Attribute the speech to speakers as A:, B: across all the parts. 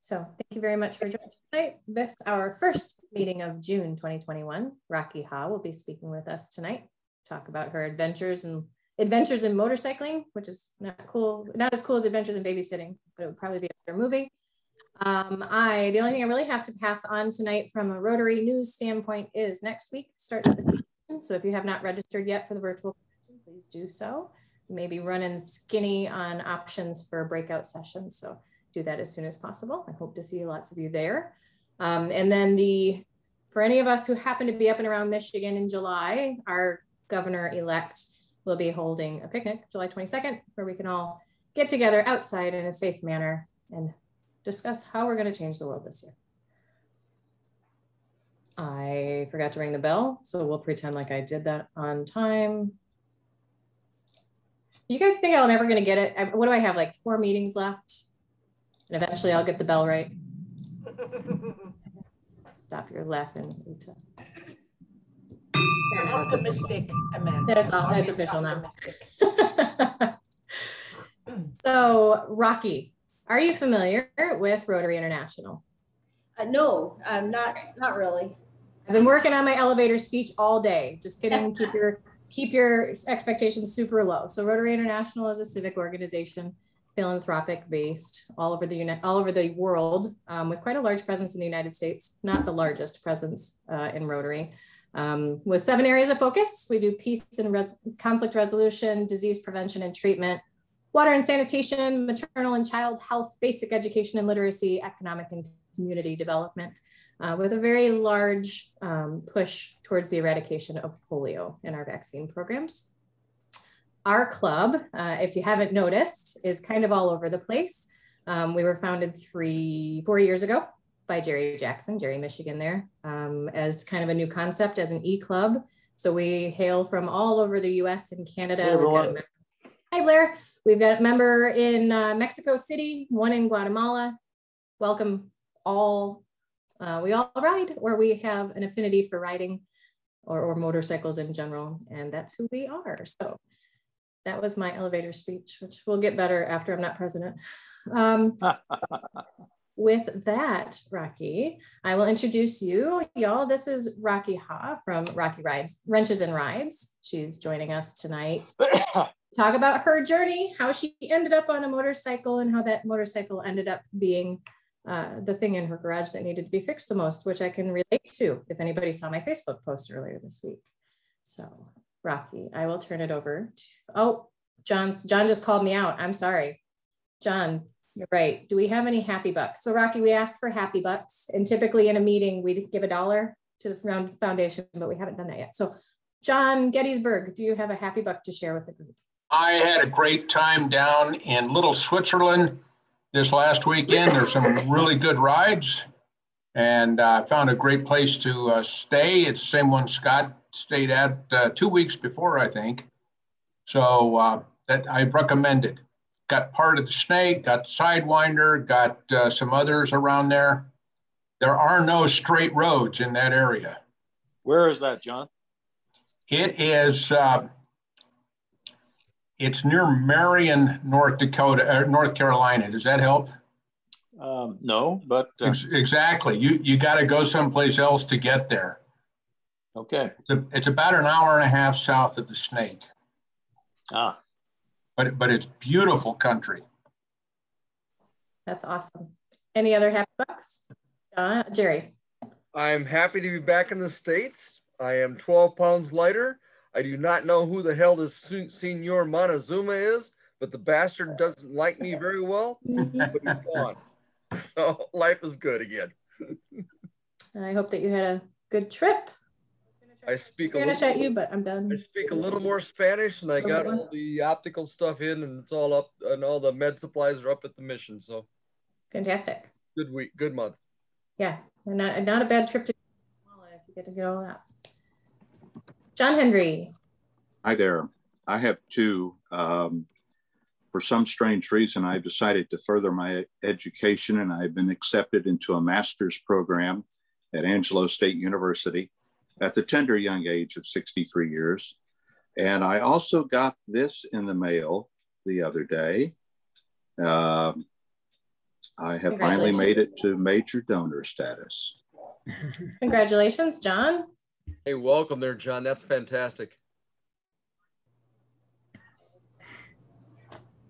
A: So thank you very much for joining tonight. This is our first meeting of June 2021. Rocky Ha will be speaking with us tonight, talk about her adventures in motorcycling, which is not as cool as adventures in babysitting, but it would probably be a better movie. The only thing I really have to pass on tonight from a Rotary news standpoint is next week starts the convention. So if you have not registered yet for the virtual convention, please do so. Maybe running skinny on options for breakout sessions. So do that as soon as possible. I hope to see lots of you there. And then for any of us who happen to be up and around Michigan in July, our governor-elect will be holding a picnic July 22nd, where we can all get together outside in a safe manner and discuss how we're going to change the world this year. I forgot to ring the bell, so we'll pretend like I did that on time. You guys think I'm ever going to get it? What do I have, like 4 meetings left? And eventually I'll get the bell right. Stop your laughing, Uta.
B: Optimistic, Amanda.
A: That's official now. So, Rocky, are you familiar with Rotary International?
C: No, not really.
A: I've been working on my elevator speech all day. Just kidding. Keep your expectations super low. So, Rotary International is a civic organization, philanthropic based all over the world, with quite a large presence in the United States, not the largest presence in Rotary, with 7 areas of focus. We do peace and conflict resolution, disease prevention and treatment, water and sanitation, maternal and child health, basic education and literacy, economic and community development, with a very large push towards the eradication of polio in our vaccine programs. Our club, if you haven't noticed, is kind of all over the place. We were founded 4 years ago by Jerry Jackson, Jerry, Michigan there, as kind of a new concept as an e-club. So we hail from all over the US and Canada.
D: Hey, everyone.
A: Hi, Blair. We've got a member in Mexico City, one in Guatemala. Welcome all. We all ride, or we have an affinity for riding or motorcycles in general, and that's who we are. So that was my elevator speech, which will get better after I'm not president. With that, Rocky, I will introduce you, y'all. This is Rocky Ha from Rocky Wrenches and Rides. She's joining us tonight. Talk about her journey, how she ended up on a motorcycle and how that motorcycle ended up being the thing in her garage that needed to be fixed the most, which I can relate to if anybody saw my Facebook post earlier this week. So Rocky, I will turn it over to, oh, John just called me out. I'm sorry. John, you're right. Do we have any happy bucks? So Rocky, we asked for happy bucks, and typically in a meeting, we give $1 to the foundation, but we haven't done that yet. So John Gettysburg, do you have a happy buck to share with the group?
E: I had a great time down in Little Switzerland this last weekend. There's some really good rides, and I found a great place to stay. It's the same one Scott stayed at 2 weeks before, I think. So that I recommend it. Got part of the Snake, got Sidewinder, got some others around there. There are no straight roads in that area.
D: Where is that, John?
E: It is, it's near Marion, North Carolina. Does that help?
D: No, but.
E: Exactly. You got to go someplace else to get there.
D: Okay.
E: It's about an hour and a half south of the Snake.
D: Ah.
E: But it's beautiful country.
A: That's awesome. Any other happy bucks? Jerry.
F: I'm happy to be back in the States. I am 12 pounds lighter. I do not know who the hell this Senor Montezuma is, but the bastard doesn't like me very well, but he's gone. So life is good again.
A: I hope that you had a good trip.
F: I speak
A: Spanish at you, but I'm done.
F: I speak a little more Spanish, and I got all the optical stuff in, and it's all up, and all the med supplies are up at the mission. So
A: fantastic.
F: Good week, good month.
A: Yeah, and not a bad trip to if you get to get all that. John Henry.
G: Hi there. I have 2. For some strange reason, I decided to further my education, and I've been accepted into a master's program at Angelo State University at the tender young age of 63 years. And I also got this in the mail the other day. I have finally made it to major donor status.
A: Congratulations, John.
F: Hey, welcome there, John. That's fantastic.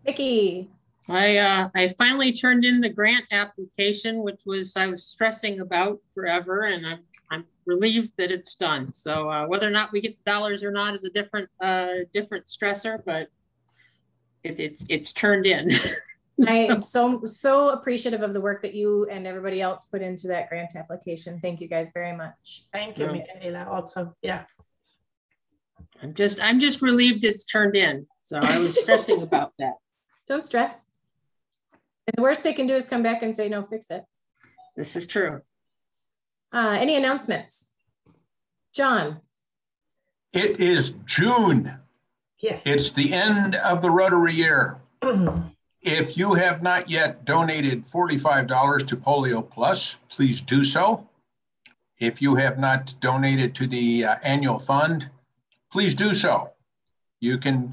A: Vicki.
H: I finally turned in the grant application, which I was stressing about forever, and I'm relieved that it's done. So whether or not we get the dollars or not is a different stressor, but it's turned in.
A: I am so appreciative of the work that you and everybody else put into that grant application. Thank you guys very much.
B: Thank you, Michaela. Also, yeah.
H: I'm just relieved it's turned in. So I was stressing about that.
A: Don't stress. And the worst they can do is come back and say, no, fix it.
H: This is true.
A: Any announcements? John.
E: It is June.
B: Yes.
E: It's the end of the Rotary year. If you have not yet donated $45 to Polio Plus, please do so. If you have not donated to the annual fund, please do so. You can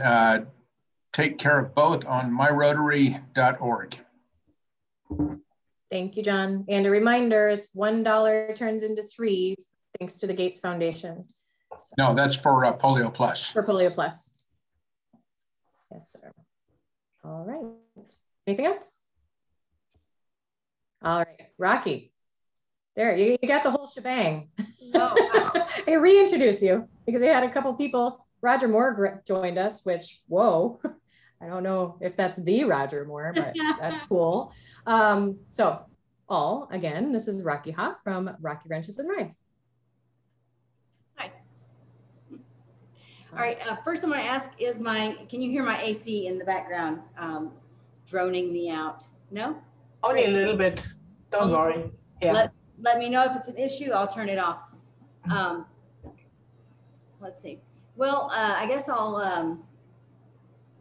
E: take care of both on myrotary.org.
A: Thank you, John. And a reminder, it's $1 turns into $3 thanks to the Gates Foundation. So,
E: no, that's for Polio Plus.
A: For Polio Plus. Yes, sir. All right. Anything else? All right, Rocky. There, you got the whole shebang.
C: No,
A: I reintroduce you because we had a couple people. Roger Moore joined us, which, whoa. I don't know if that's the Roger Moore, but that's cool. So again, this is Rocky Ha from Rocky Wrenches and Rides.
C: Hi. All right, first I'm going to ask, can you hear my AC in the background droning me out? No?
B: Only a little bit. Don't worry. Yeah.
C: Let me know if it's an issue. I'll turn it off. Let's see. Well, I guess I'll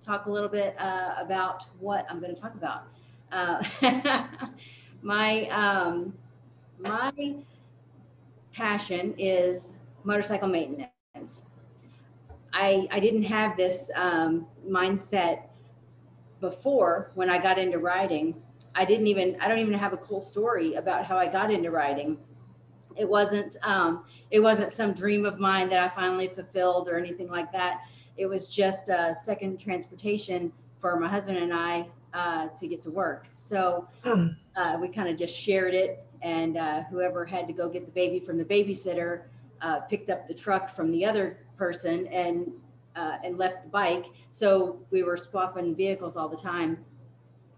C: talk a little bit about what I'm going to talk about. My passion is motorcycle maintenance. I didn't have this mindset before when I got into riding. I don't even have a cool story about how I got into riding. It wasn't some dream of mine that I finally fulfilled or anything like that. It was just a second transportation for my husband and I to get to work. So we kind of just shared it, and whoever had to go get the baby from the babysitter picked up the truck from the other person and left the bike. So we were swapping vehicles all the time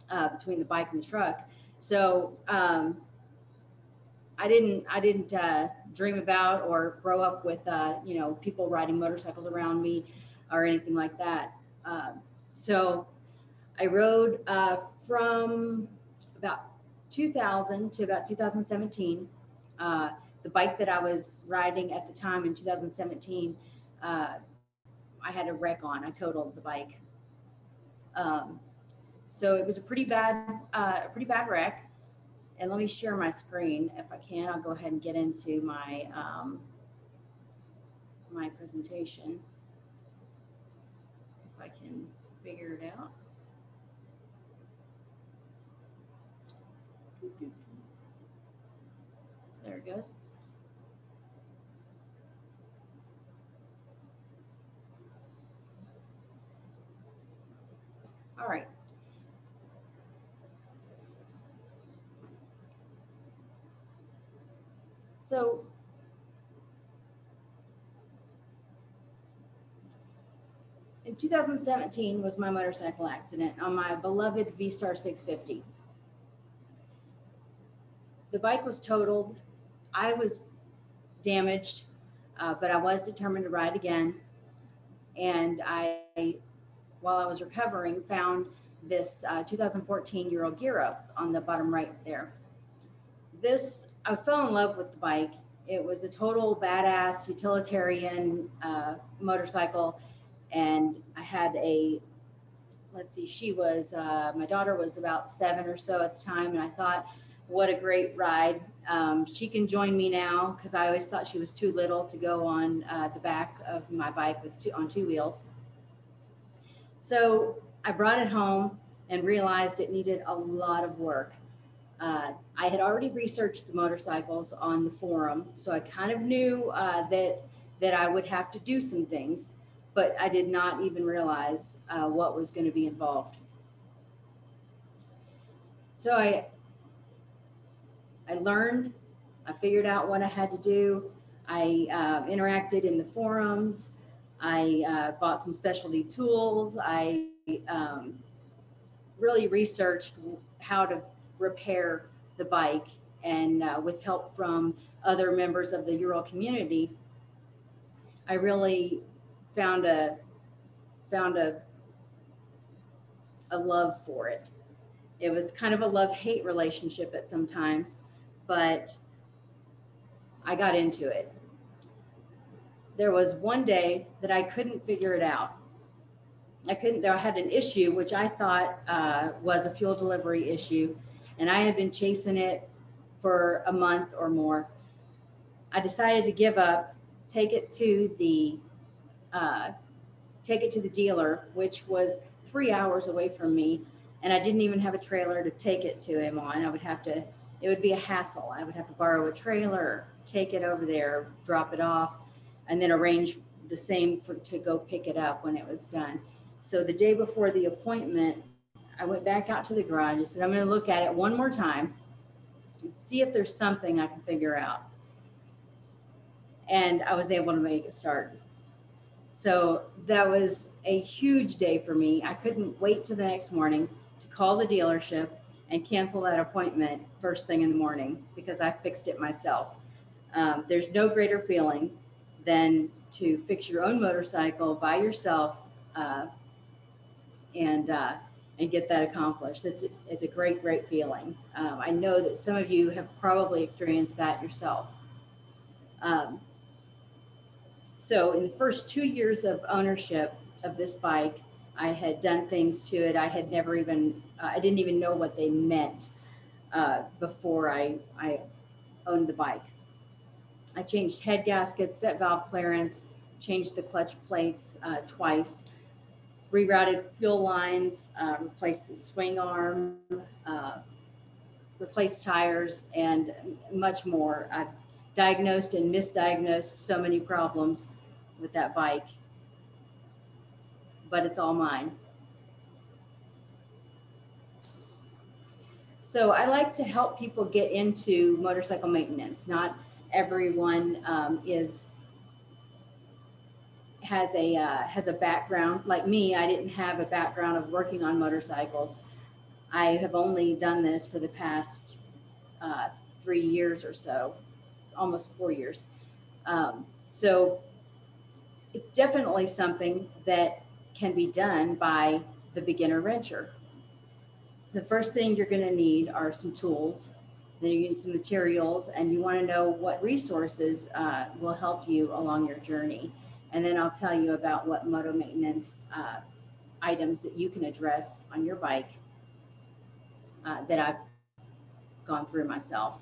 C: between the bike and the truck. So I didn't dream about or grow up with people riding motorcycles around me or anything like that. So I rode from about 2000 to about 2017. The bike that I was riding at the time in 2017, I had a wreck on. I totaled the bike. So it was a pretty bad wreck. And let me share my screen. If I can, I'll go ahead and get into my my presentation. If I can figure it out. There it goes. All right. So in 2017 was my motorcycle accident on my beloved V-Star 650. The bike was totaled. I was damaged, but I was determined to ride again. And while I was recovering, found this 2014 Euro Gear Up on the bottom right there. I fell in love with the bike. It was a total badass utilitarian motorcycle. And I had my daughter was about 7 or so at the time. And I thought, what a great ride. She can join me now because I always thought she was too little to go on the back of my bike on 2 wheels. So I brought it home and realized it needed a lot of work. I had already researched the motorcycles on the forum, so I kind of knew that I would have to do some things, but I did not even realize what was going to be involved. So I learned, I figured out what I had to do. I interacted in the forums. I bought some specialty tools. I really researched how to repair the bike, and with help from other members of the Ural community, I really found a love for it. It was kind of a love-hate relationship at some times, but I got into it. There was one day that I couldn't figure it out. I had an issue, which I thought was a fuel delivery issue, and I had been chasing it for a month or more. I decided to give up, take it to the dealer, which was 3 hours away from me, and I didn't even have a trailer to take it to him on. It would be a hassle. I would have to borrow a trailer, take it over there, drop it off, and then arrange the same to go pick it up when it was done. So the day before the appointment, I went back out to the garage and said, I'm going to look at it one more time and see if there's something I can figure out. And I was able to make it start. So that was a huge day for me. I couldn't wait till the next morning to call the dealership and cancel that appointment first thing in the morning, because I fixed it myself. There's no greater feeling than to fix your own motorcycle by yourself and get that accomplished. It's a great feeling. I know that some of you have probably experienced that yourself. So in the first 2 years of ownership of this bike, I had done things to it I had never even, I didn't even know what they meant before I owned the bike. I changed head gaskets, set valve clearance, changed the clutch plates twice, rerouted fuel lines, replaced the swing arm, replaced tires, and much more. I diagnosed and misdiagnosed so many problems with that bike, but it's all mine. So I like to help people get into motorcycle maintenance. Not everyone has a background like me. I didn't have a background of working on motorcycles. I have only done this for the past 3 years or so, almost 4 years. So it's definitely something that can be done by the beginner wrencher. So the first thing you're going to need are some tools. Then you need some materials, and you want to know what resources will help you along your journey. And then I'll tell you about what moto maintenance items that you can address on your bike that I've gone through myself.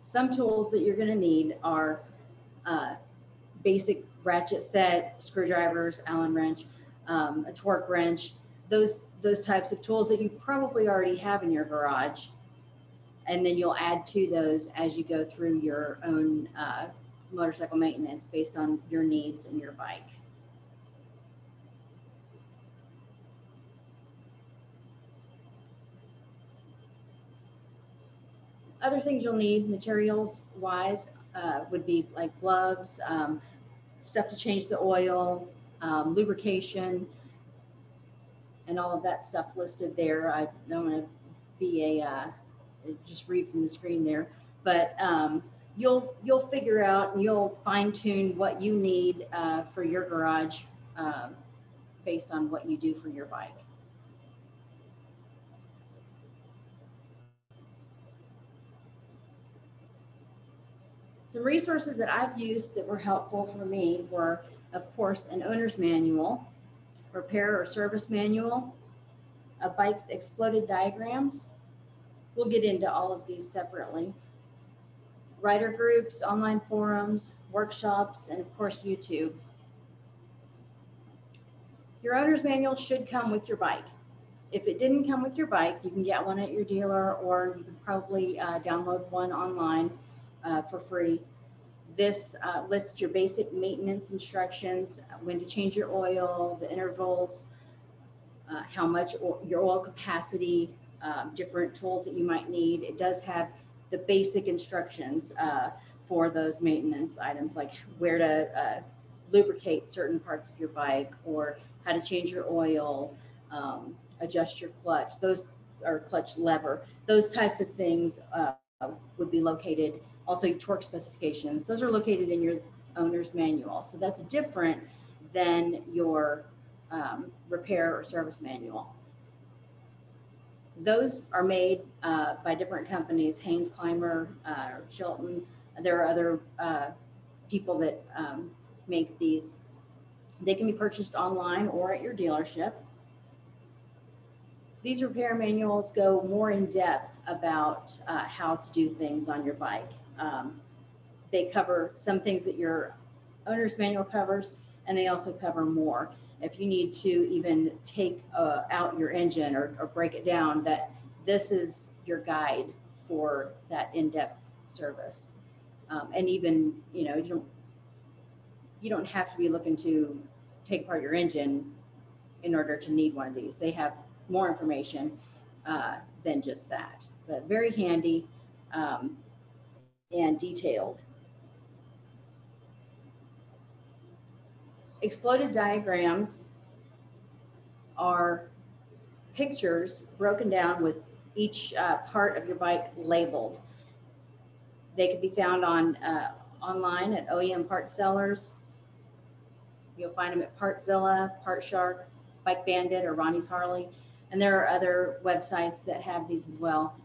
C: Some tools that you're going to need are basic ratchet set, screwdrivers, Allen wrench, a torque wrench, those types of tools that you probably already have in your garage. And then you'll add to those as you go through your own motorcycle maintenance based on your needs and your bike. Other things you'll need materials wise would be like gloves, stuff to change the oil, lubrication, and all of that stuff listed there. I don't want to be just read from the screen there, but you'll figure out and you'll fine tune what you need for your garage based on what you do for your bike. Some resources that I've used that were helpful for me were, of course, an owner's manual, repair or service manual, a bike's exploded diagrams. We'll get into all of these separately. Rider groups, online forums, workshops, and of course, YouTube. Your owner's manual should come with your bike. If it didn't come with your bike, you can get one at your dealer, or you can probably download one online for free. This lists your basic maintenance instructions, when to change your oil, the intervals, how much your oil capacity, different tools that you might need. It does have the basic instructions for those maintenance items, like where to lubricate certain parts of your bike, or how to change your oil, adjust your clutch, those or clutch lever, those types of things would be located. Also, your torque specifications, those are located in your owner's manual. So that's different than your repair or service manual. Those are made by different companies, Haynes Climber, Chilton. There are other people that make these. They can be purchased online or at your dealership. These repair manuals go more in depth about how to do things on your bike. They cover some things that your owner's manual covers, and they also cover more. If you need to even take out your engine or break it down, that this is your guide for that in-depth service. And even, you don't have to be looking to take apart your engine in order to need one of these. They have more information than just that, but very handy and detailed. Exploded diagrams are pictures broken down with each part of your bike labeled. They can be found on online at OEM part sellers. You'll find them at Partzilla, PartShark, Bike Bandit, or Ronnie's Harley. And there are other websites that have these as well.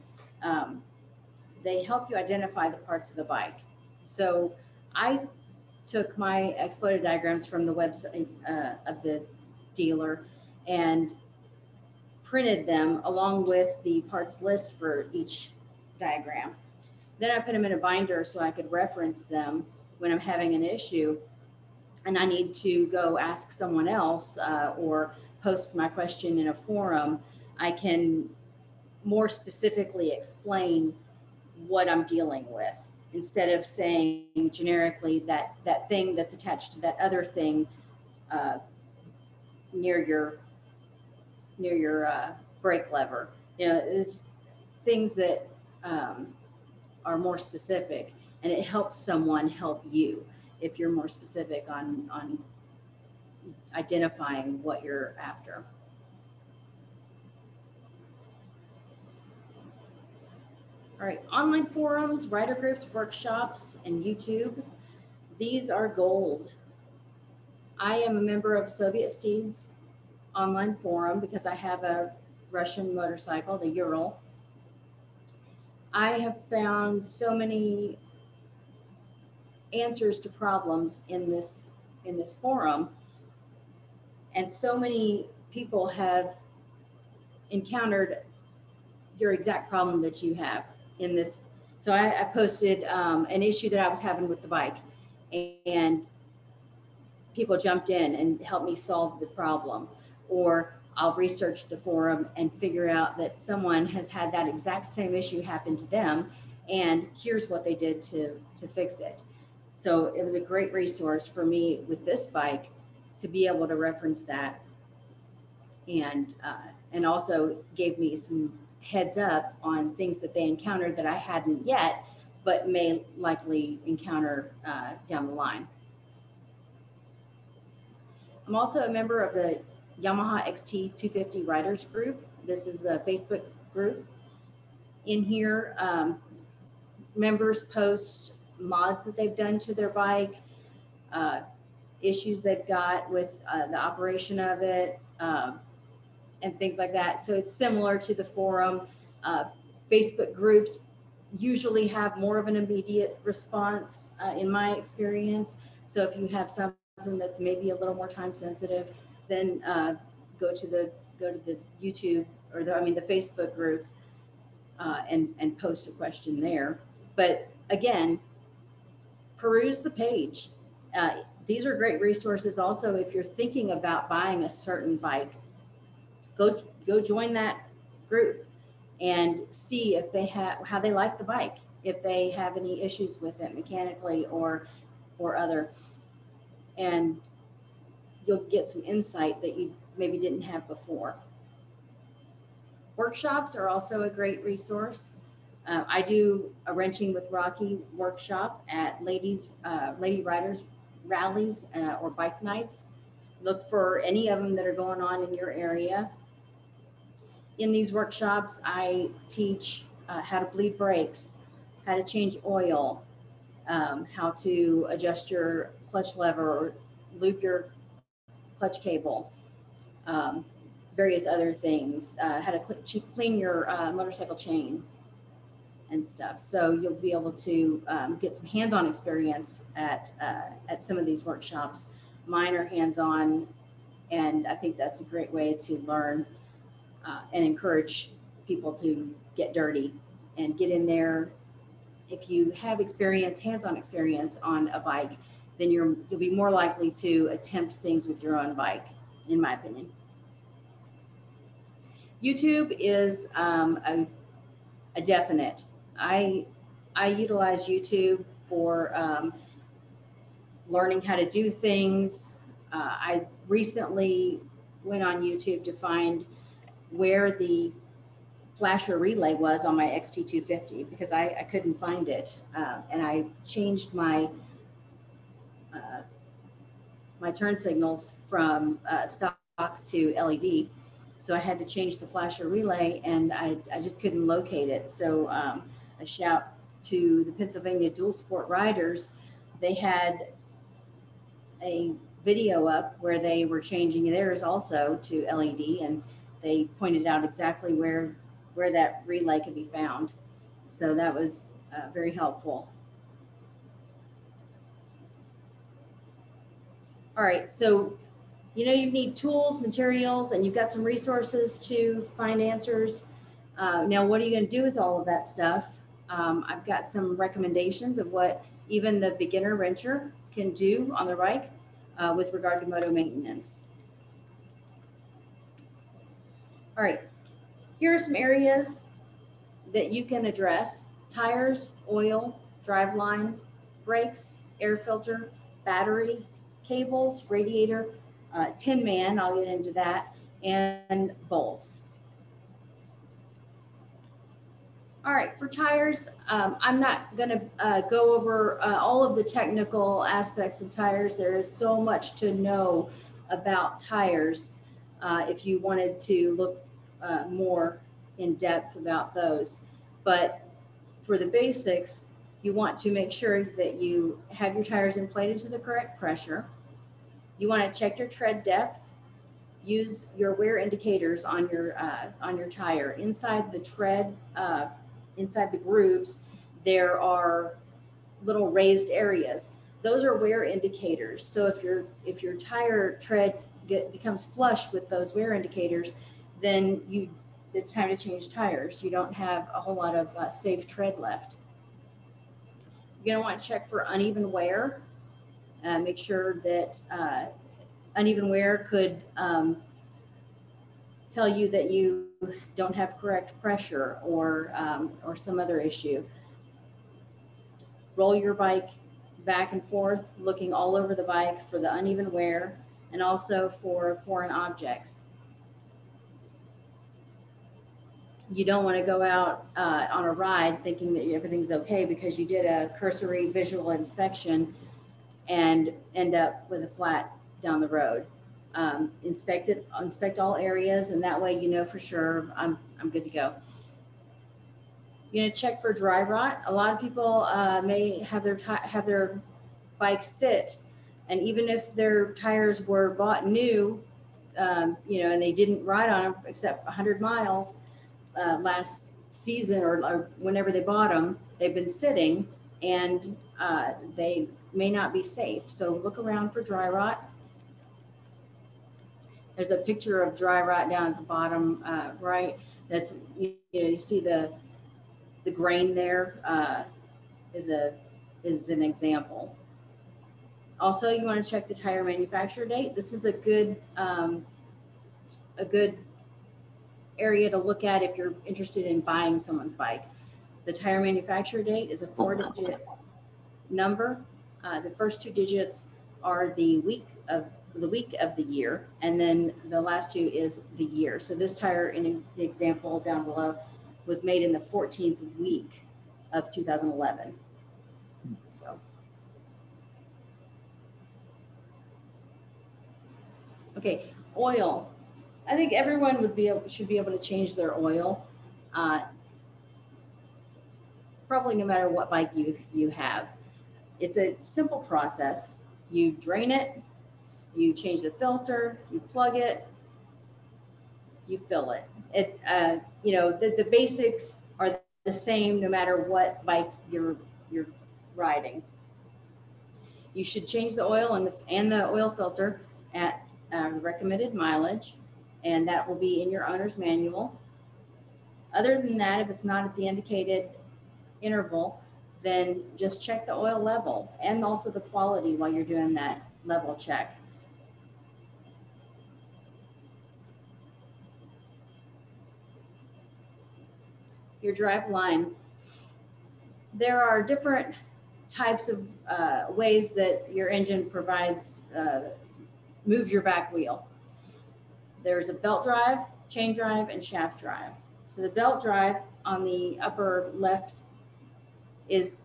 C: They help you identify the parts of the bike. So I took my exploded diagrams from the website of the dealer and printed them along with the parts list for each diagram. Then I put them in a binder so I could reference them when I'm having an issue and I need to go ask someone else or post my question in a forum. I can more specifically explain what I'm dealing with, instead of saying generically that thing that's attached to that other thing near your brake lever. It's things that are more specific, and it helps someone help you if you're more specific on identifying what you're after. All right, online forums, rider groups, workshops, and YouTube. These are gold. I am a member of Soviet Steed's online forum because I have a Russian motorcycle, the Ural. I have found so many answers to problems in this forum, and so many people have encountered your exact problem that you have in this. So I posted an issue that I was having with the bike, and people jumped in and helped me solve the problem. Or I'll research the forum and figure out that someone has had that exact same issue happen to them, and here's what they did to fix it. So it was a great resource for me with this bike to be able to reference that, and also gave me some heads up on things that they encountered that I hadn't yet, but may likely encounter down the line. I'm also a member of the Yamaha XT 250 Riders Group. This is a Facebook group. In here, members post mods that they've done to their bike, issues they've got with the operation of it, and things like that. So it's similar to the forum. Facebook groups usually have more of an immediate response in my experience. So if you have something that's maybe a little more time sensitive, then go to the YouTube or the Facebook group and post a question there. But again, peruse the page. These are great resources also if you're thinking about buying a certain bike. Go go join that group and see if they have, how they like the bike, if they have any issues with it mechanically or other, and you'll get some insight that you maybe didn't have before. Workshops are also a great resource. I do a Wrenching with Rocky workshop at lady riders rallies or bike nights. Look for any of them that are going on in your area. In these workshops, I teach how to bleed brakes, how to change oil, how to adjust your clutch lever or loop your clutch cable, various other things, how to clean your motorcycle chain and stuff. So you'll be able to get some hands-on experience at some of these workshops. Mine are hands-on, and I think that's a great way to learn and encourage people to get dirty and get in there. If you have experience, hands-on experience on a bike, then you'll be more likely to attempt things with your own bike, in my opinion. YouTube is a definite. I utilize YouTube for learning how to do things. I recently went on YouTube to find where the flasher relay was on my XT250 because I couldn't find it. And I changed my my turn signals from stock to LED. So I had to change the flasher relay, and I just couldn't locate it. So a shout to the Pennsylvania Dual Sport Riders. They had a video up where they were changing theirs also to LED, and they pointed out exactly where that relay could be found. So that was very helpful. All right, so you know you need tools, materials, and you've got some resources to find answers. Now, what are you going to do with all of that stuff? I've got some recommendations of what even the beginner wrencher can do on the bike with regard to moto maintenance. All right, here are some areas that you can address: tires, oil, driveline, brakes, air filter, battery, cables, radiator, tin man, I'll get into that, and bolts. All right, for tires, I'm not gonna go over all of the technical aspects of tires. There is so much to know about tires if you wanted to look more in depth about those. But for the basics, you want to make sure that you have your tires inflated to the correct pressure. You want to check your tread depth. Use your wear indicators on your tire. Inside the tread, inside the grooves, there are little raised areas. Those are wear indicators. So if your tire tread becomes flush with those wear indicators, then it's time to change tires. You don't have a whole lot of safe tread left. You're gonna want to check for uneven wear. Make sure that uneven wear could tell you that you don't have correct pressure or some other issue. Roll your bike back and forth, looking all over the bike for the uneven wear and also for foreign objects. You don't want to go out on a ride thinking that everything's okay because you did a cursory visual inspection and end up with a flat down the road. Inspect all areas, and that way you know for sure I'm good to go. You're gonna check for dry rot. A lot of people may have their bikes sit, and even if their tires were bought new, and they didn't ride on them except 100 miles last season or whenever they bought them, they've been sitting and they may not be safe. So look around for dry rot. There's a picture of dry rot down at the bottom right. That's you see the grain there is an example. Also, you want to check the tire manufacturer date. This is a good area to look at if you're interested in buying someone's bike. The tire manufacturer date is a 4-digit number. The first 2 digits are the week of the year, and then the last 2 is the year. So this tire in the example down below was made in the 14th week of 2011. So. Okay, oil. I think everyone should be able to change their oil, probably no matter what bike you have. It's a simple process. You drain it, you change the filter, you plug it, you fill it. It's the basics are the same no matter what bike you're riding. You should change the oil and the oil filter at recommended mileage, and that will be in your owner's manual. Other than that, if it's not at the indicated interval, then just check the oil level and also the quality while you're doing that level check. Your drive line. There are different types of ways that your engine moves your back wheel. There's a belt drive, chain drive, and shaft drive. So the belt drive on the upper left is,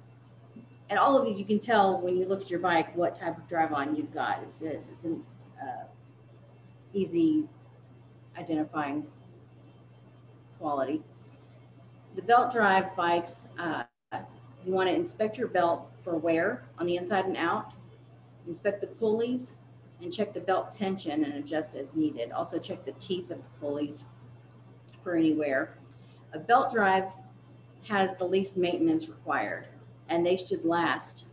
C: and all of you can tell when you look at your bike what type of drive on you've got. It's an easy identifying quality. The belt drive bikes, you want to inspect your belt for wear on the inside and out, inspect the pulleys, and check the belt tension and adjust as needed. Also check the teeth of the pulleys for any wear. A belt drive has the least maintenance required, and they should last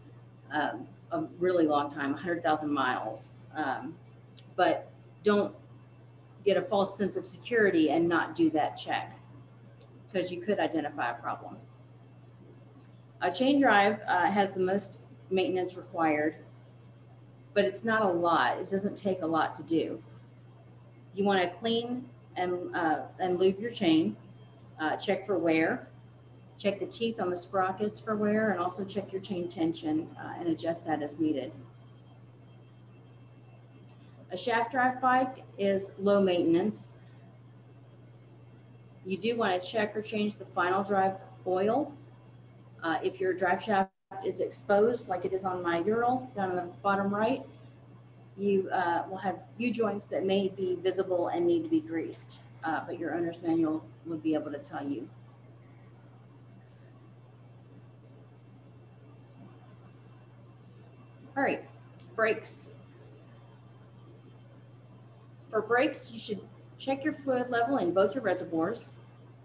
C: a really long time, 100,000 miles. But don't get a false sense of security and not do that check, because you could identify a problem. A chain drive has the most maintenance required, but it's not a lot. It doesn't take a lot to do. You want to clean and lube your chain, check for wear, check the teeth on the sprockets for wear, and also check your chain tension and adjust that as needed. A shaft drive bike is low maintenance. You do want to check or change the final drive oil. If your drive shaft is exposed, like it is on my Ural down in the bottom right, you will have U-joints that may be visible and need to be greased, but your owner's manual would be able to tell you. All right, brakes. For brakes, you should check your fluid level in both your reservoirs.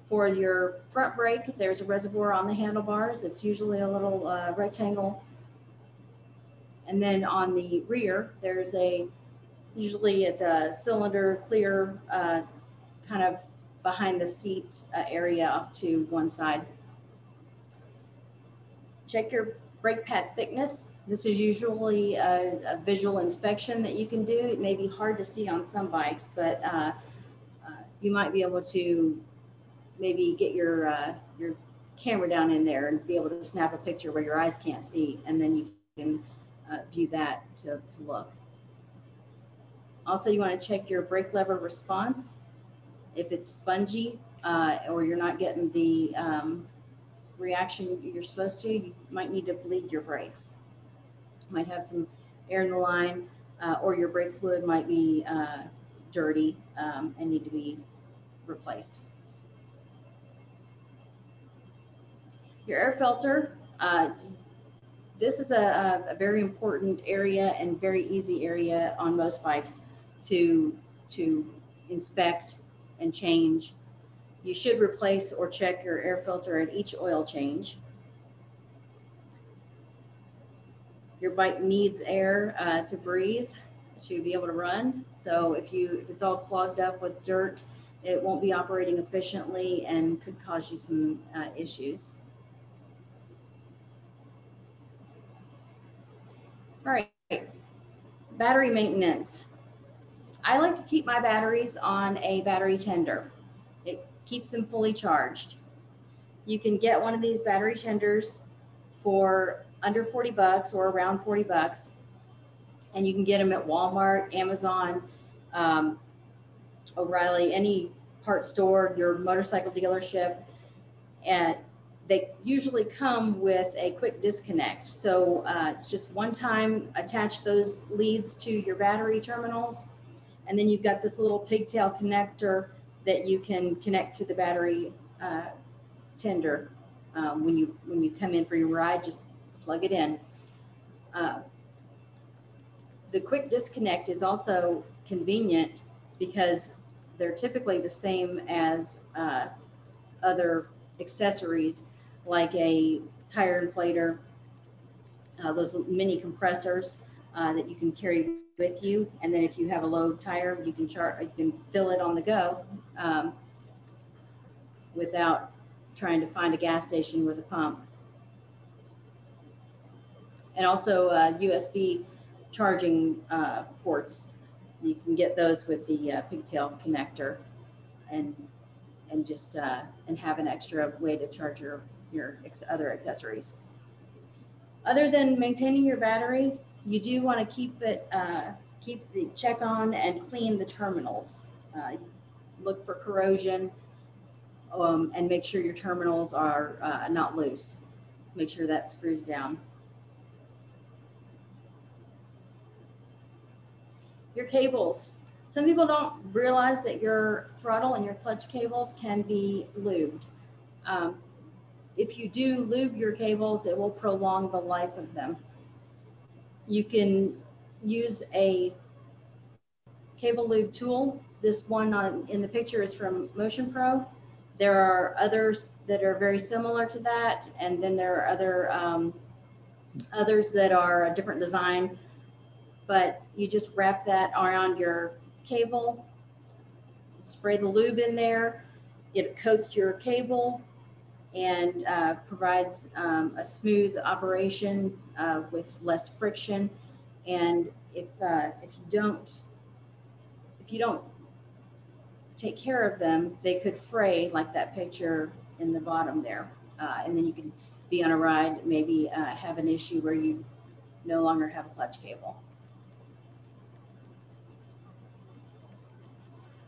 C: For your front brake, there's a reservoir on the handlebars. It's usually a little rectangle. And then on the rear, there's usually it's a cylinder clear, kind of behind the seat area up to one side. Check your brake pad thickness. This is usually a visual inspection that you can do. It may be hard to see on some bikes, but you might be able to maybe get your camera down in there and be able to snap a picture where your eyes can't see, and then you can view that to look. Also, you want to check your brake lever response. If it's spongy or you're not getting the reaction you're supposed to, you might need to bleed your brakes. You might have some air in the line, or your brake fluid might be dirty and need to be replaced. Your air filter, this is a very important area and very easy area on most bikes to inspect and change. You should replace or check your air filter at each oil change. Your bike needs air to breathe, to be able to run. So if it's all clogged up with dirt, it won't be operating efficiently and could cause you some issues. All right, battery maintenance. I like to keep my batteries on a battery tender. It keeps them fully charged. You can get one of these battery tenders for under 40 bucks or around 40 bucks. And you can get them at Walmart, Amazon, O'Reilly, any part store, your motorcycle dealership. And they usually come with a quick disconnect. So it's just one time, attach those leads to your battery terminals. And then you've got this little pigtail connector that you can connect to the battery tender. When you come in for your ride, just plug it in. The quick disconnect is also convenient because they're typically the same as other accessories like a tire inflator, those mini compressors that you can carry with you. And then if you have a low tire, you can fill it on the go without trying to find a gas station with a pump. And also USB charging ports. You can get those with the pigtail connector and just and have an extra way to charge your other accessories. Other than maintaining your battery, you do want to check on and clean the terminals. Look for corrosion and make sure your terminals are not loose. Make sure that screws down. Your cables. Some people don't realize that your throttle and your clutch cables can be lubed. If you do lube your cables, it will prolong the life of them. You can use a cable lube tool. This one in the picture is from Motion Pro. There are others that are very similar to that, and then there are others that are a different design. But you just wrap that around your cable, spray the lube in there. It coats your cable and provides a smooth operation with less friction. And if you don't take care of them, they could fray, like that picture in the bottom there. And then you can be on a ride, maybe have an issue where you no longer have a clutch cable.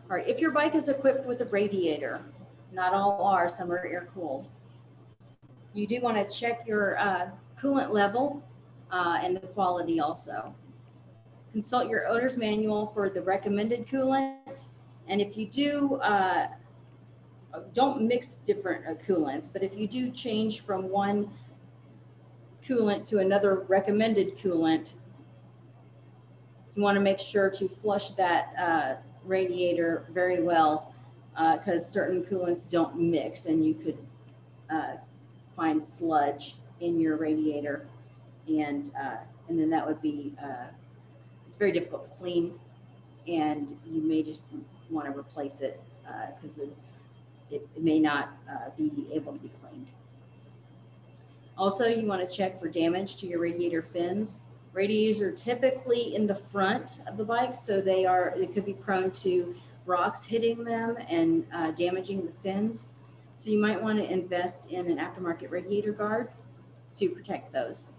C: All right, if your bike is equipped with a radiator, not all are, some are air cooled. You do want to check your coolant level and the quality also. Consult your owner's manual for the recommended coolant. And if you do, don't mix different coolants, but if you do change from one coolant to another recommended coolant, you want to make sure to flush that radiator very well because certain coolants don't mix and you could find sludge in your radiator and then that would be it's very difficult to clean and you may just want to replace it because it may not be able to be cleaned. Also, you want to check for damage to your radiator fins. Radiators are typically in the front of the bike, so they could be prone to rocks hitting them and damaging the fins. So you might want to invest in an aftermarket radiator guard to protect those.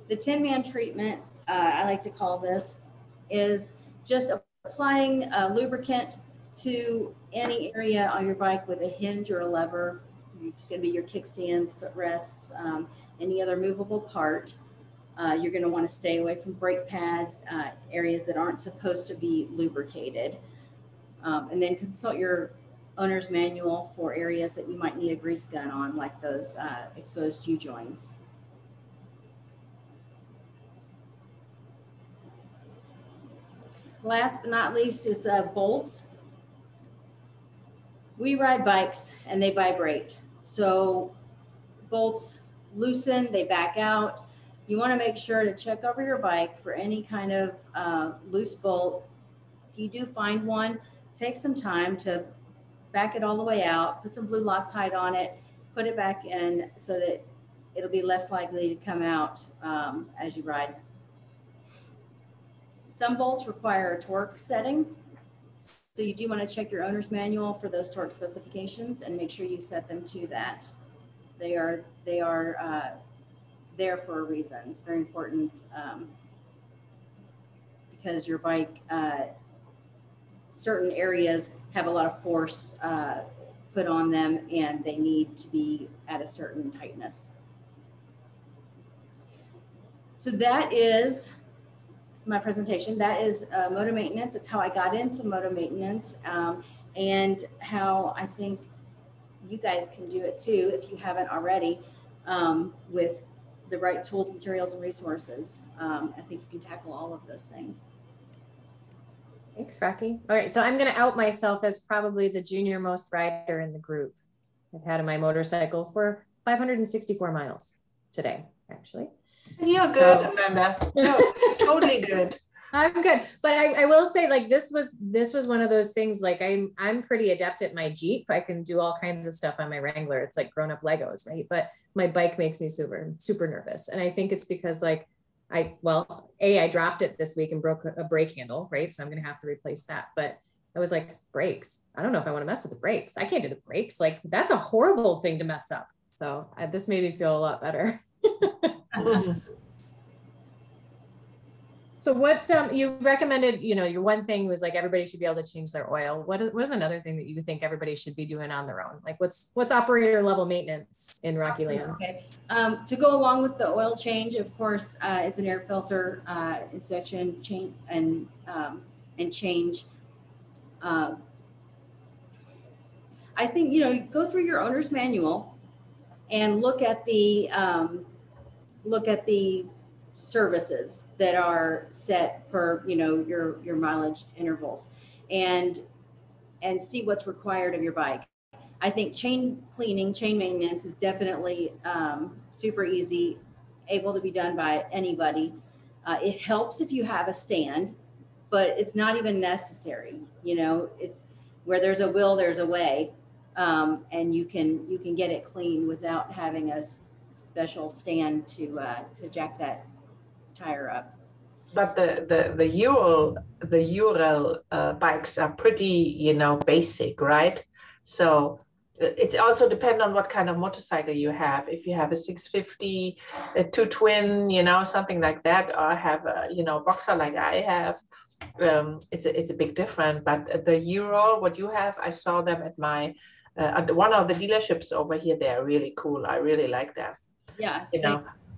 C: The Tin Man treatment, I like to call this, is just applying lubricant to any area on your bike with a hinge or a lever. It's going to be your kickstands, footrests, any other movable part. You're going to want to stay away from brake pads, areas that aren't supposed to be lubricated. And then consult your owner's manual for areas that you might need a grease gun on, like those exposed U-joints. Last but not least is bolts. We ride bikes and they vibrate. So bolts loosen, they back out. You want to make sure to check over your bike for any kind of loose bolt. If you do find one, take some time to back it all the way out, put some blue Loctite on it, put it back in so that it'll be less likely to come out as you ride. Some bolts require a torque setting. So you do want to check your owner's manual for those torque specifications and make sure you set them to that. They are there for a reason. It's very important because your bike, certain areas have a lot of force put on them and they need to be at a certain tightness. So that is my presentation. That is motor maintenance. It's how I got into motor maintenance and how I think you guys can do it too if you haven't already with the right tools, materials, and resources. I think you can tackle all of those things.
A: Thanks, Rocky. All right, so I'm going to out myself as probably the junior most rider in the group. I've had my motorcycle for 564 miles today, actually.
B: You're good, Amanda. No, totally good.
A: I'm good, but I will say, like, this was one of those things. Like, I'm pretty adept at my Jeep. I can do all kinds of stuff on my Wrangler. It's like grown up Legos, right? But my bike makes me super nervous, and I think it's because, like, I dropped it this week and broke a brake handle, right? So I'm gonna have to replace that. But I was like, brakes. I don't know if I want to mess with the brakes. I can't do the brakes. Like, that's a horrible thing to mess up. So this made me feel a lot better. So what you recommended, your one thing was like everybody should be able to change their oil. What is another thing that you think everybody should be doing on their own? Like what's operator level maintenance in Rocky Land? Okay.
C: To go along with the oil change, of course, is an air filter inspection change and change. I think, go through your owner's manual and look at the services that are set per your mileage intervals and see what's required of your bike. I think chain cleaning, chain maintenance is definitely super easy, able to be done by anybody. It helps if you have a stand, but it's not even necessary. It's where there's a will, there's a way, and you can get it clean without having a special stand to jack that tire up.
B: But the Ural bikes are pretty basic, right? So it also depends on what kind of motorcycle you have. If you have a 650, a 2-twin, something like that, or have a boxer like I have, it's a big difference. But the Ural, what you have, I saw them at my at one of the dealerships over here. They are really cool. I really like them.
C: Yeah.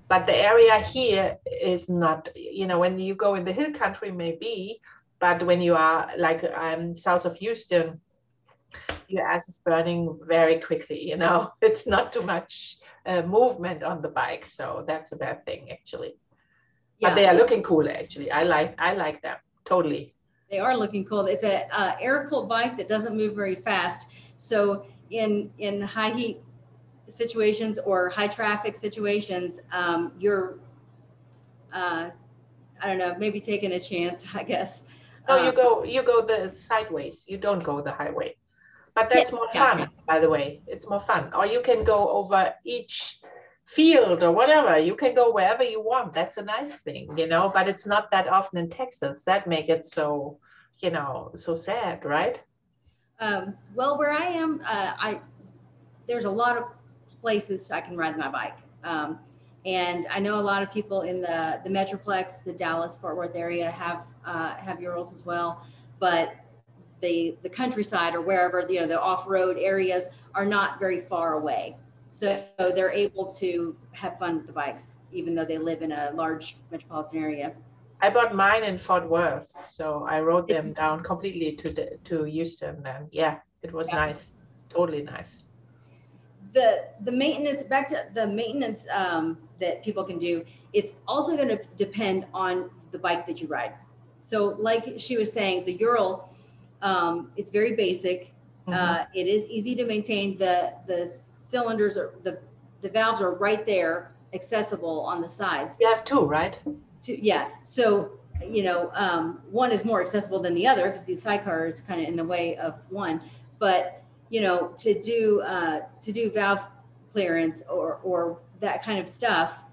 B: But the area here is not, when you go in the hill country, maybe, but when you are like I'm south of Houston, your ass is burning very quickly. It's not too much movement on the bike, so that's a bad thing actually. Yeah. But they are looking cool actually. I like them totally.
C: They are looking cool. It's a air-cooled bike that doesn't move very fast. So in high heat situations or high traffic situations, you're I don't know, maybe taking a chance, I guess.
B: No, you go the sideways. You don't go the highway, but that's more fun. By the way, it's more fun. Or you can go over each field or whatever. You can go wherever you want. That's a nice thing, But it's not that often in Texas. That make it so, so sad, right?
C: Well, where I am, there's a lot of places I can ride my bike. And I know a lot of people in the Metroplex, the Dallas, Fort Worth area have Urals as well, but the countryside or wherever, the off-road areas are not very far away. So they're able to have fun with the bikes, even though they live in a large metropolitan area.
B: I bought mine in Fort Worth, so I rode them down completely to Houston, and yeah, it was nice, totally nice.
C: The maintenance, back to the maintenance that people can do, it's also going to depend on the bike that you ride. So like she was saying, the Ural, it's very basic. Mm-hmm. It is easy to maintain. The cylinders, the valves are right there, accessible on the sides.
B: You have two, right?
C: Two, yeah. So, one is more accessible than the other because the sidecar is kind of in the way of one. But to do valve clearance or that kind of stuff,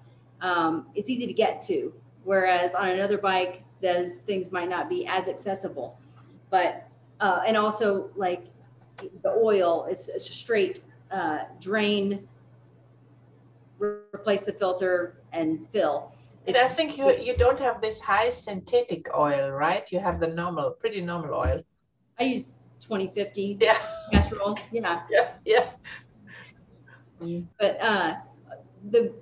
C: it's easy to get to. Whereas on another bike, those things might not be as accessible. But And also like the oil, it's a straight drain, replace the filter and fill.
B: And I think you don't have this high synthetic oil, right? You have the normal, pretty normal oil.
C: I use 2050
B: Yeah.
C: casserole. Yeah.
B: Yeah.
C: But the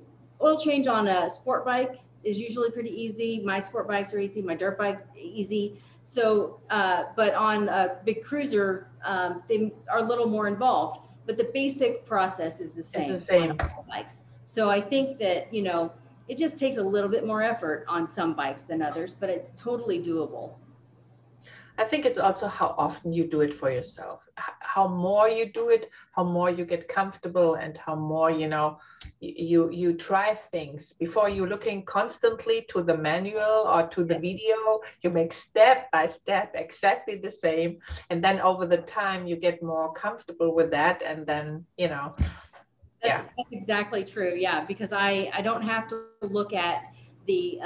C: oil change on a sport bike is usually pretty easy. My sport bikes are easy. My dirt bike's easy. So, but on a big cruiser, they are a little more involved. But the basic process is the same.
B: It's the same.
C: On all bikes. So I think that, you know, it just takes a little bit more effort on some bikes than others, but it's totally doable.
B: I think it's also how often you do it for yourself. How more you do it, how more you get comfortable, and how more, you know, you try things. Before you're looking constantly to the manual or to the video, you make step by step exactly the same. And then over the time you get more comfortable with that. And then, you know.
C: That's exactly true. Yeah, because I don't have to look at the,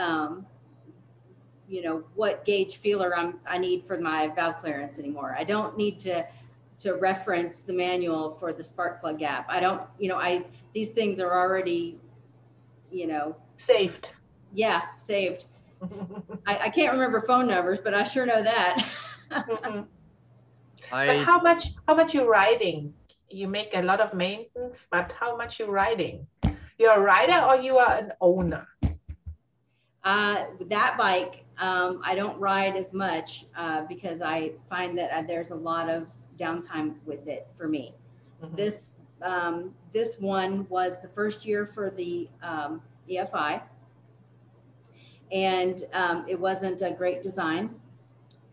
C: you know, what gauge feeler I need for my valve clearance anymore. I don't need to reference the manual for the spark plug gap. I don't, you know, these things are already, you know,
B: saved.
C: Yeah, saved. I can't remember phone numbers, but I sure know that.
B: But how much you riding? You make a lot of maintenance, but how much you riding? You're a rider or you are an owner?
C: That bike, I don't ride as much because I find that there's a lot of downtime with it for me. This one was the first year for the EFI, and it wasn't a great design.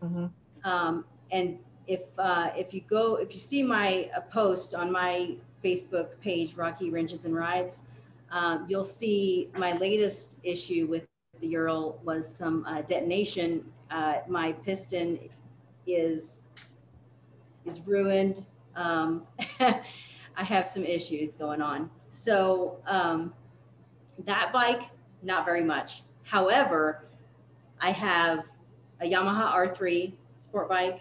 C: And if you see my post on my Facebook page, Rocky Wrenches and Rides, you'll see my latest issue with the Ural was some detonation. My piston is ruined. I have some issues going on. So that bike, not very much. However, I have a Yamaha R3 sport bike,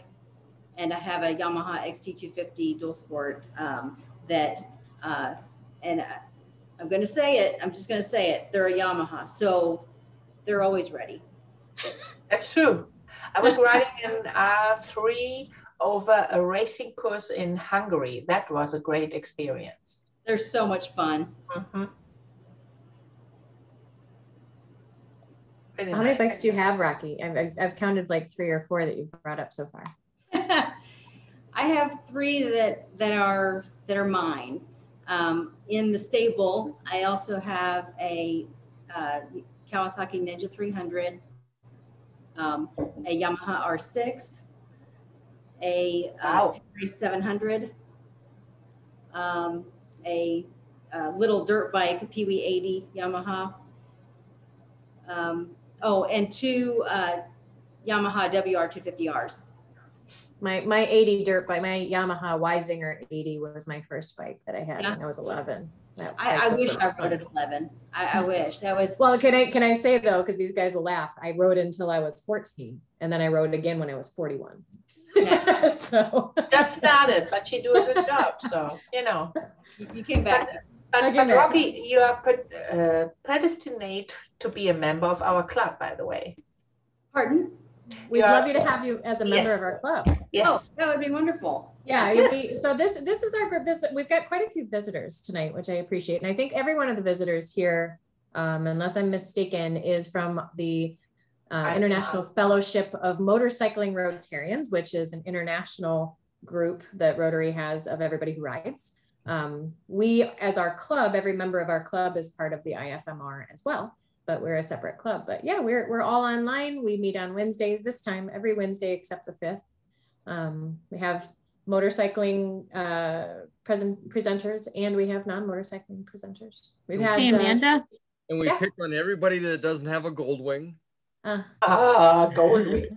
C: and I have a Yamaha XT250 dual sport that, and I'm going to say it, I'm just going to say it, they're a Yamaha. So they're always ready.
B: That's true. I was riding an R3 over a racing course in Hungary. That was a great experience.
C: They're so much fun.
A: How many bikes do you have, Rocky? I've counted like 3 or 4 that you've brought up so far.
C: I have 3 that are mine. In the stable, I also have a Kawasaki Ninja 300, a Yamaha R6, a Terry 700, a little dirt bike, a Pee Wee 80 Yamaha. And 2 Yamaha WR250Rs.
A: My 80 dirt bike, my Yamaha Weisinger 80 was my first bike that I had when I was 11.
C: I wish I rode at 11. I wish that was.
A: Well, can I say though, because these guys will laugh, I rode until I was 14, and then I rode again when I was 41.
C: Yeah.
A: So
B: just started, but you do a good job. So you know,
C: you came back.
B: But Robbie, you are predestined to be a member of our club, by the way.
C: Pardon?
A: We'd love you to have you as a member of our club.
B: Yes.
C: Oh, that would be wonderful.
A: Yeah. So this is our group. We've got quite a few visitors tonight, which I appreciate. And I think every one of the visitors here, unless I'm mistaken, is from the International Fellowship of Motorcycling Rotarians, which is an international group that Rotary has of everybody who rides. We, as our club, every member of our club is part of the IFMR as well, but we're a separate club. But yeah, we're all online. We meet on Wednesdays this time, every Wednesday except the 5th. We have motorcycling presenters, and we have non-motorcycling presenters. We've had
H: Amanda.
F: And we pick on everybody that doesn't have a gold wing.
B: Gold wing.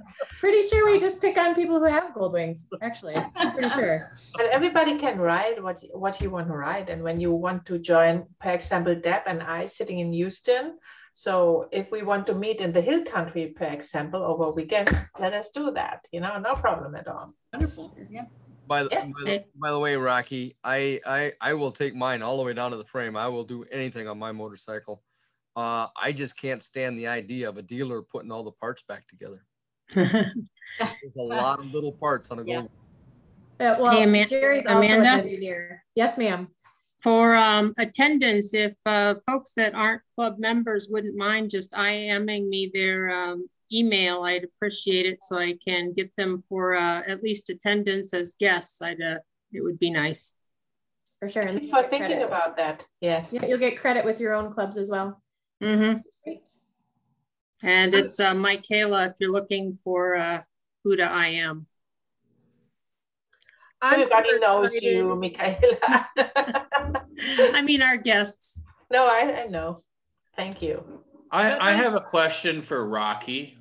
A: Pretty sure we just pick on people who have gold wings, actually. I'm pretty sure.
B: But everybody can ride what you want to ride. And when you want to join, for example, Deb and I sitting in Houston, So if we want to meet in the hill country, for example, over a weekend, let us do that. You know, no problem at all.
C: Wonderful. Yeah.
F: By the way, Rocky, I will take mine all the way down to the frame. I will do anything on my motorcycle. I just can't stand the idea of a dealer putting all the parts back together. There's a lot of little parts on a Gold.
A: Well,
H: hey,
A: Jerry's also an engineer. Yes, ma'am.
H: For attendance, if folks that aren't club members wouldn't mind just IMing me their email, I'd appreciate it so I can get them for at least attendance as guests. It would be nice.
A: For sure.
B: Thank you for thinking about that. Yes.
A: Yeah, you'll get credit with your own clubs as well.
H: Mm-hmm.
A: Great.
H: And it's Michaela if you're looking for who to IM.
B: Everybody knows you, Michaela.
H: I mean our guests.
B: No, I know. Thank you.
I: I have a question for Rocky.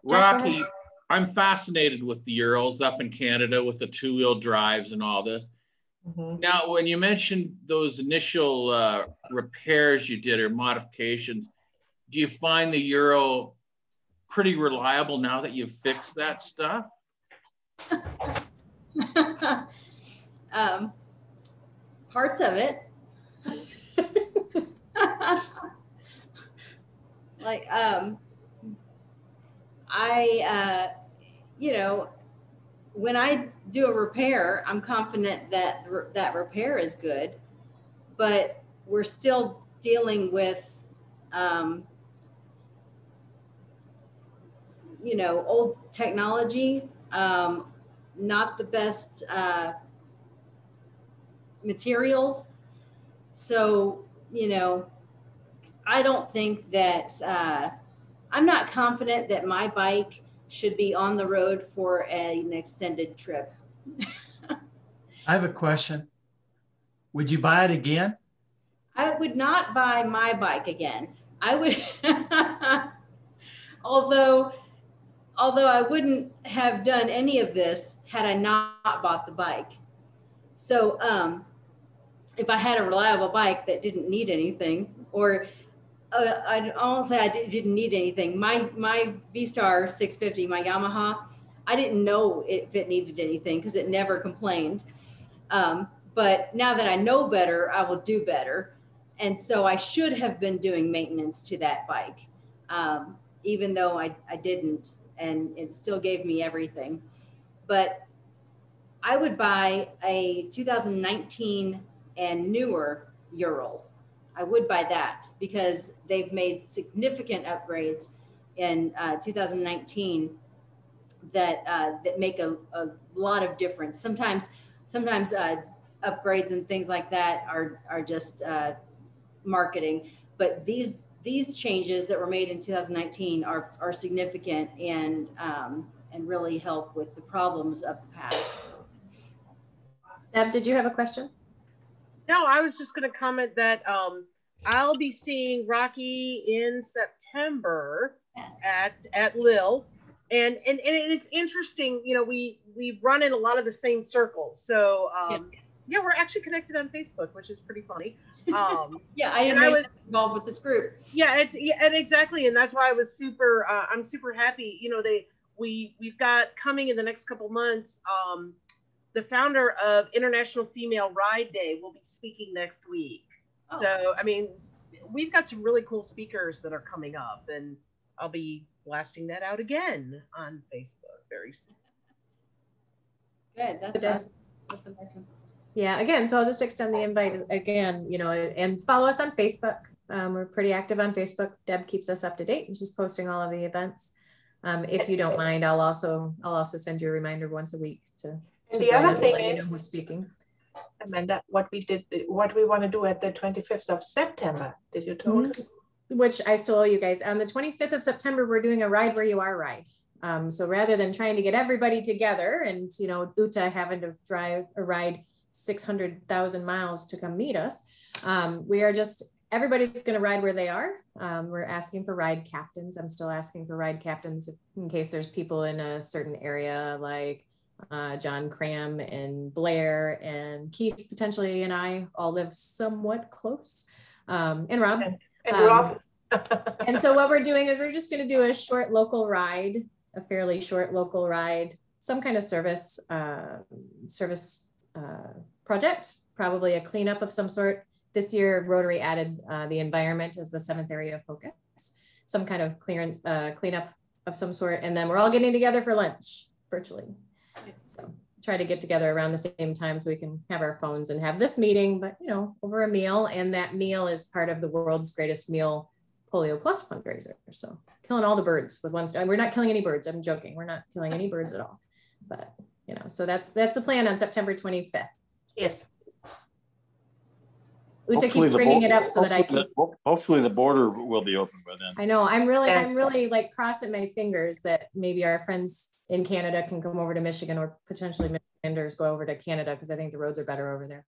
A: Jack,
I: Rocky, I'm fascinated with the Urals up in Canada with the two-wheel drives and all this.
B: Mm-hmm.
I: Now, when you mentioned those initial repairs you did or modifications, do you find the Ural pretty reliable now that you've fixed that stuff?
C: Parts of it. Like, you know, when I do a repair, I'm confident that that repair is good, but we're still dealing with, you know, old technology, not the best materials. So, you know, I don't think that, I'm not confident that my bike should be on the road for an extended trip.
J: I have a question. Would you buy it again?
C: I would not buy my bike again. I would, although I wouldn't have done any of this had I not bought the bike. So if I had a reliable bike that didn't need anything, or I won't say I didn't need anything. My V-Star 650, my Yamaha, I didn't know if it needed anything because it never complained. But now that I know better, I will do better. And so I should have been doing maintenance to that bike, even though I didn't, and it still gave me everything. But I would buy a 2019 and newer Ural. I would buy that because they've made significant upgrades in 2019 that make a lot of difference. Sometimes upgrades and things like that are just marketing, but these changes that were made in 2019 are significant and really help with the problems of the past.
A: Deb, did you have a question?
K: No, I was just going to comment that I'll be seeing Rocky in September.
C: Yes.
K: at Lille, and it's interesting. You know, we run in a lot of the same circles. So yeah, we're actually connected on Facebook, which is pretty funny.
C: Yeah, I was involved with this group.
K: Yeah, and exactly, and that's why I was super. I'm super happy. You know, we've got coming in the next couple months. The founder of International Female Ride Day will be speaking next week. Oh. So, I mean, we've got some really cool speakers that are coming up, and I'll be blasting that out again on Facebook very soon.
C: Good. That's a nice one.
A: Yeah, again, so I'll just extend the invite again, you know, and follow us on Facebook. We're pretty active on Facebook. Deb keeps us up to date and she's posting all of the events. If you don't mind, I'll also send you a reminder once a week to
B: the other thing
A: is,
B: you know
A: who's speaking.
B: Amanda, what we want to do at the 25th of September. Did you tell us?
A: Which I still owe you guys. On the 25th of September, we're doing a Ride Where You Are ride. So rather than trying to get everybody together and, you know, Uta having to drive or ride 600,000 miles to come meet us, we are just, everybody's going to ride where they are. We're asking for ride captains. I'm still asking for ride captains in case there's people in a certain area like John Cram and Blair and Keith potentially and I all live somewhat close, and Rob.
B: And Rob.
A: And so what we're doing is we're just going to do a short local ride, a fairly short local ride, some kind of service project, probably a cleanup of some sort. This year, Rotary added the environment as the 7th area of focus, some kind of cleanup of some sort. And then we're all getting together for lunch virtually. So try to get together around the same time so we can have our phones and have this meeting, but you know, over a meal. And that meal is part of the world's greatest meal Polio Plus fundraiser. So killing all the birds with one stone. We're not killing any birds. I'm joking. We're not killing any birds at all. But you know, so that's the plan on September 25th.
B: Yes.
A: Uta keeps bringing it up so that I keep.
D: Hopefully the border will be open by then.
A: I know. I'm really like crossing my fingers that maybe our friends in Canada can come over to Michigan, or potentially Michiganders go over to Canada, because I think the roads are better over there.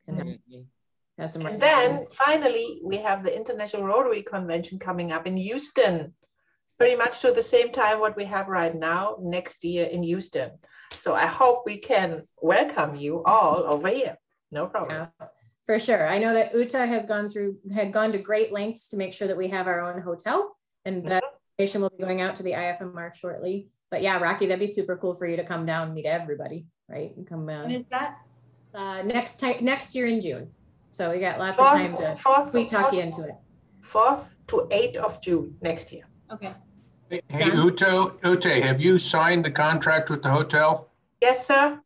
A: And
B: then finally, we have the International Rotary Convention coming up in Houston, pretty much to the same time what we have right now next year in Houston. So I hope we can welcome you all over here. No problem.
A: Yeah, for sure. I know that Uta had gone to great lengths to make sure that we have our own hotel, and that information will be going out to the IFMR shortly. But yeah, Rocky, that'd be super cool for you to come down and meet everybody, right? And come
C: When is that?
A: Next year in June. So we got lots of time to sweet talk you into it.
B: 4th to 8th of June next year.
C: Okay.
E: Hey, Ute, have you signed the contract with the hotel?
B: Yes, sir.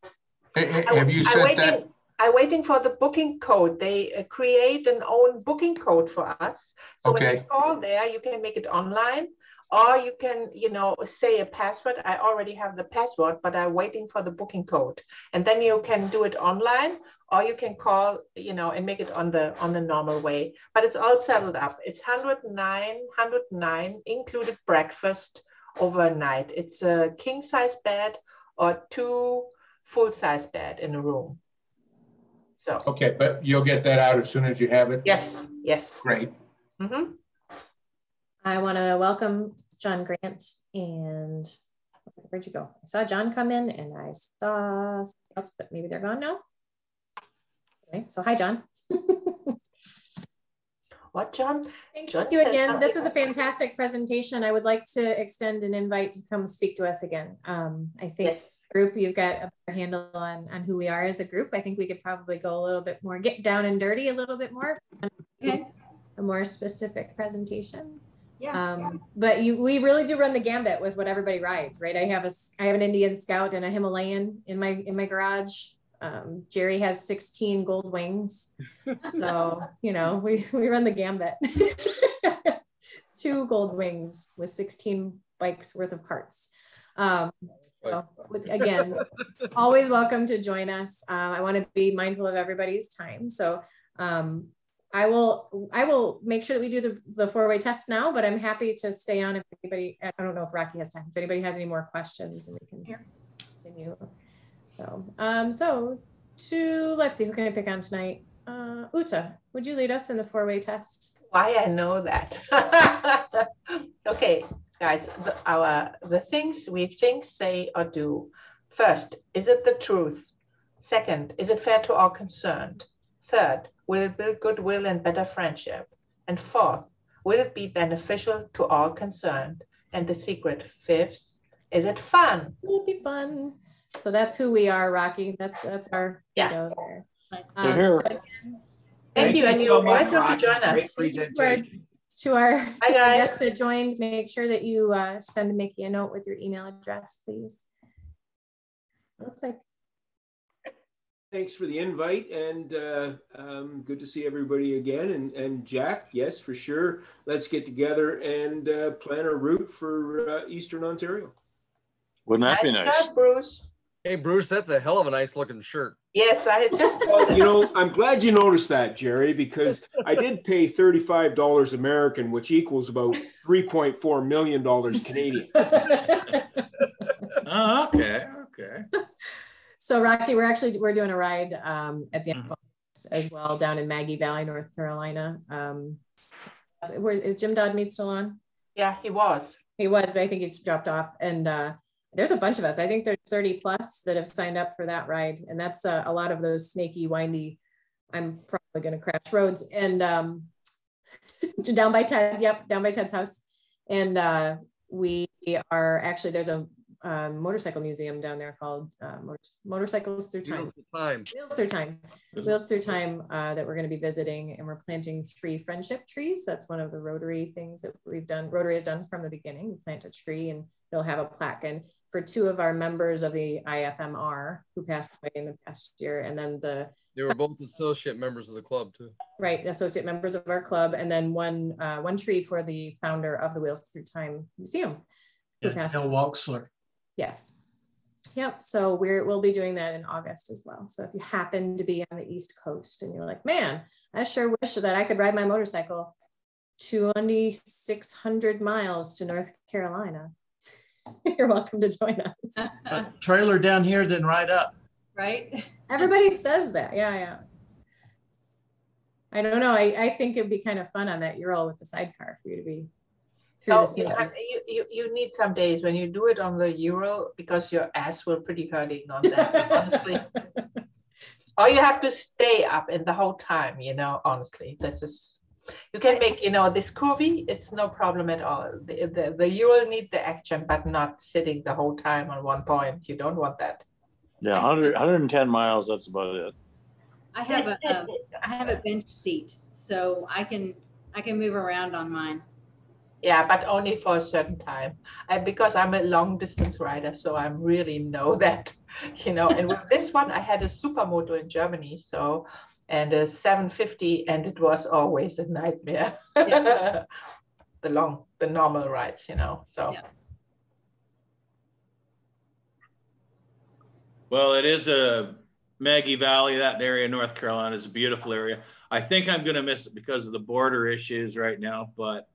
E: Have you sent that?
B: I'm waiting for the booking code. They create an own booking code for us. So when you call there, you can make it online, or you can, say a password. I already have the password, but I'm waiting for the booking code. And then you can do it online, or you can call, and make it on the normal way. But it's all settled up. It's 109 included breakfast overnight. It's a king size bed or 2 full size bed in a room. So
E: okay, but you'll get that out as soon as you have it?
B: Yes.
E: Great.
B: Mm-hmm.
A: I want to welcome John Grant, and where'd you go? I saw John come in, and I saw something else, but maybe they're gone now. Okay, so hi, John.
B: What, John?
A: Thank you again. This was a fantastic presentation. I would like to extend an invite to come speak to us again. I think group, you've got a better handle on who we are as a group. I think we could probably go a little bit more, get down and dirty a little bit more. Okay. A more specific presentation.
C: Yeah.
A: But we really do run the gambit with what everybody rides, right? I have an Indian Scout and a Himalayan in my garage. Jerry has 16 gold wings. So, we run the gambit. 2 gold wings with 16 bikes worth of parts. So again, always welcome to join us. I want to be mindful of everybody's time. So I will make sure that we do the 4-way test now, but I'm happy to stay on if anybody, I don't know if Rocky has time, if anybody has any more questions, and we can continue. So, let's see, who can I pick on tonight? Uta, would you lead us in the 4-way test?
B: Why I know that. Okay, guys, the things we think, say, or do. First, is it the truth? Second, is it fair to all concerned? Third, will it build goodwill and better friendship? And fourth, will it be beneficial to all concerned? And the secret, fifth, is it fun?
A: Will it be fun? So that's who we are, Rocky. That's our there.
C: Nice.
B: Thank you, and you're welcome to join us.
A: To our guests that joined, make sure that you send Mickey a note with your email address, please. Looks like.
L: Thanks for the invite, and good to see everybody again. And Jack, yes, for sure. Let's get together and plan a route for Eastern Ontario.
D: Wouldn't that be nice?
B: Bruce.
F: Hey, Bruce, that's a hell of a nice looking shirt.
B: Yes, I just.
L: Well, I'm glad you noticed that, Jerry, because I did pay $35 American, which equals about $3.4 million Canadian.
I: Oh, okay.
A: So Rocky, we're doing a ride at the end of August as well down in Maggie Valley, North Carolina. Is Jim Dodd-Mead still on?
B: Yeah, he was,
A: but I think he's dropped off. And there's a bunch of us. I think there's 30 plus that have signed up for that ride. And that's a lot of those snaky, windy, I'm probably going to crash roads. And Down by Ted, yep, down by Ted's house. And we are actually, there's a motorcycle museum down there called Motorcycles Through Time. Wheels Through Time. Wheels Through Time that we're going to be visiting, and we're planting 3 friendship trees. That's one of the Rotary things that we've done. Rotary has done from the beginning. We plant a tree and it'll have a plaque. And for 2 of our members of the IFMR who passed away in the past year, and then
F: they were both associate members of the club too. Right,
A: associate members of our club, and then one tree for the founder of the Wheels Through Time Museum.
J: Bill Walksler.
A: Yes. Yep. So we'll be doing that in August as well. So if you happen to be on the East Coast and you're like, man, I sure wish that I could ride my motorcycle 2,600 miles to North Carolina, you're welcome to join us.
J: A trailer down here didn't ride up.
C: Right?
A: Everybody says that. Yeah. I don't know. I think it'd be kind of fun on that Ural with the sidecar for you to be through the city.
B: You need some days when you do it on the Ural, because your ass will pretty hurting on that, honestly. Or you have to stay up in the whole time, honestly. This is, you can make, this curvy, it's no problem at all. The Ural need the action, but not sitting the whole time on one point. You don't want that.
D: Yeah, 110 miles, that's about it.
C: I have a bench seat, so I can move around on mine.
B: Yeah, but only for a certain time. Because I'm a long distance rider, so I really know that, and with this one, I had a supermoto in Germany, and a 750, and it was always a nightmare. Yeah. the normal rides, so. Yeah.
I: Well, it is a Maggie Valley. That area of North Carolina is a beautiful area. I think I'm going to miss it because of the border issues right now, but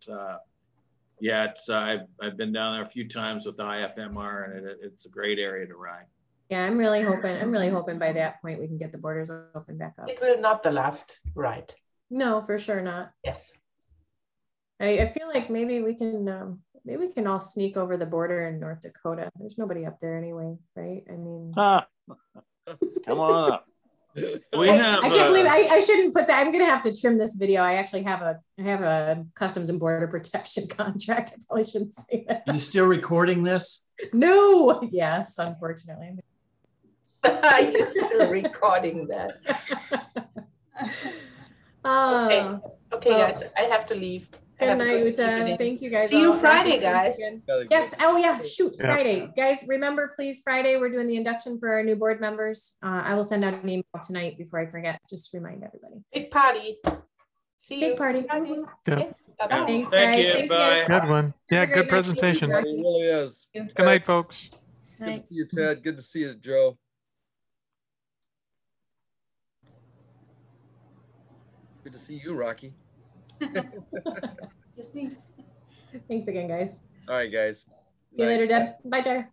I: yeah, it's I've been down there a few times with the IFMR, and it's a great area to ride.
A: Yeah, I'm really hoping by that point we can get the borders open back up.
B: It will not the last ride.
A: No, for sure not.
B: Yes.
A: I feel like maybe we can all sneak over the border in North Dakota. There's nobody up there anyway, right? I mean,
D: come on up.
A: I can't believe I shouldn't put that. I'm gonna have to trim this video. I actually have a Customs and Border Protection contract. I probably shouldn't say that.
J: Are you still recording this?
A: No. Yes, unfortunately.
B: You're still recording that. Okay, well, guys, I have to leave.
A: Good night, Uta. Thank you guys.
B: See you Friday, guys.
A: Yes. Oh yeah. Shoot. Yeah. Friday, guys. Remember, please. Friday, we're doing the induction for our new board members. I will send out an email tonight before I forget. Just to remind everybody.
B: Big party. See
A: Big
B: you.
A: party.
M: Yeah.
B: Bye-bye.
A: Thanks,
I: Thank
A: guys.
I: You.
A: Thank
I: Bye.
A: you guys.
M: Good one. Yeah. Good presentation.
F: It really is.
M: Good night, folks.
F: Good to see you, Ted. Good to see you, Joe. Good to see you, Rocky.
C: Just me.
A: Thanks again, guys.
F: All right, guys.
A: See you later, Deb. Bye, Jar.